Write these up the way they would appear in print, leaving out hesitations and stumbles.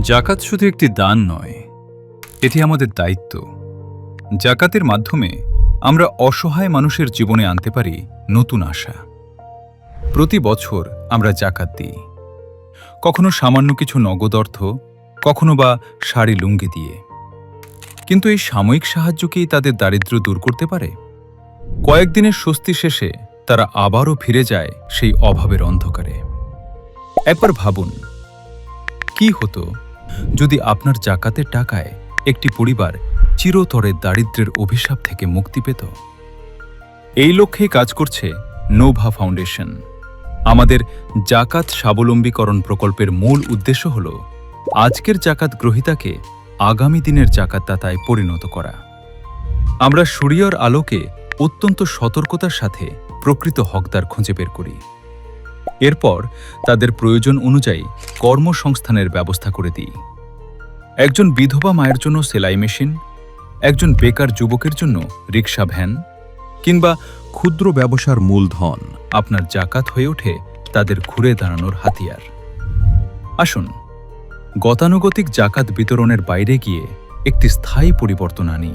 জাকাত শুধু একটি দান নয়, এটি আমাদের দায়িত্ব। জাকাতের মাধ্যমে আমরা অসহায় মানুষের জীবনে আনতে পারি নতুন আশা। প্রতি বছর আমরা জাকাত দিই, কখনো সামান্য কিছু নগদ অর্থ, কখনো বা শাড়ি লুঙ্গি দিয়ে। কিন্তু এই সাময়িক সাহায্য কি তাদের দারিদ্র্য দূর করতে পারে? কয়েকদিনের স্বস্তি শেষে তারা আবারও ফিরে যায় সেই অভাবের অন্ধকারে। একবার ভাবুন, কি হতো যদি আপনার জাকাতের টাকায় একটি পরিবার চিরতরে দারিদ্র্যের অভিশাপ থেকে মুক্তি পেত? এই লক্ষ্যেই কাজ করছে নোভা ফাউন্ডেশন। আমাদের জাকাত স্বাবলম্বীকরণ প্রকল্পের মূল উদ্দেশ্য হল আজকের জাকাত গ্রহীতাকে আগামী দিনের জাকাতদাতায় পরিণত করা। আমরা সূর্যের আলোকে অত্যন্ত সতর্কতার সাথে প্রকৃত হকদার খুঁজে বের করি। এরপর তাদের প্রয়োজন অনুযায়ী কর্মসংস্থানের ব্যবস্থা করে দিই। একজন বিধবা মায়ের জন্য সেলাই মেশিন, একজন বেকার যুবকের জন্য রিক্সা ভ্যান, কিংবা ক্ষুদ্র ব্যবসার মূলধন আপনার জাকাত হয়ে ওঠে তাদের ঘুরে দাঁড়ানোর হাতিয়ার। আসুন, গতানুগতিক জাকাত বিতরণের বাইরে গিয়ে একটি স্থায়ী পরিবর্তন আনি।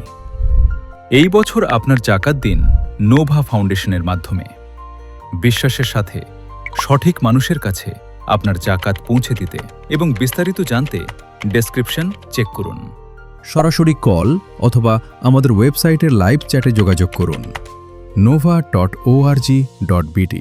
এই বছর আপনার জাকাত দিন নোভা ফাউন্ডেশনের মাধ্যমে। বিশ্বাসের সাথে সঠিক মানুষের কাছে আপনার জাকাত পৌঁছে দিতে এবং বিস্তারিত জানতে ডেসক্রিপশন চেক করুন। সরাসরি কল অথবা আমাদের ওয়েবসাইটের লাইভ চ্যাটে যোগাযোগ করুন nova.org.bt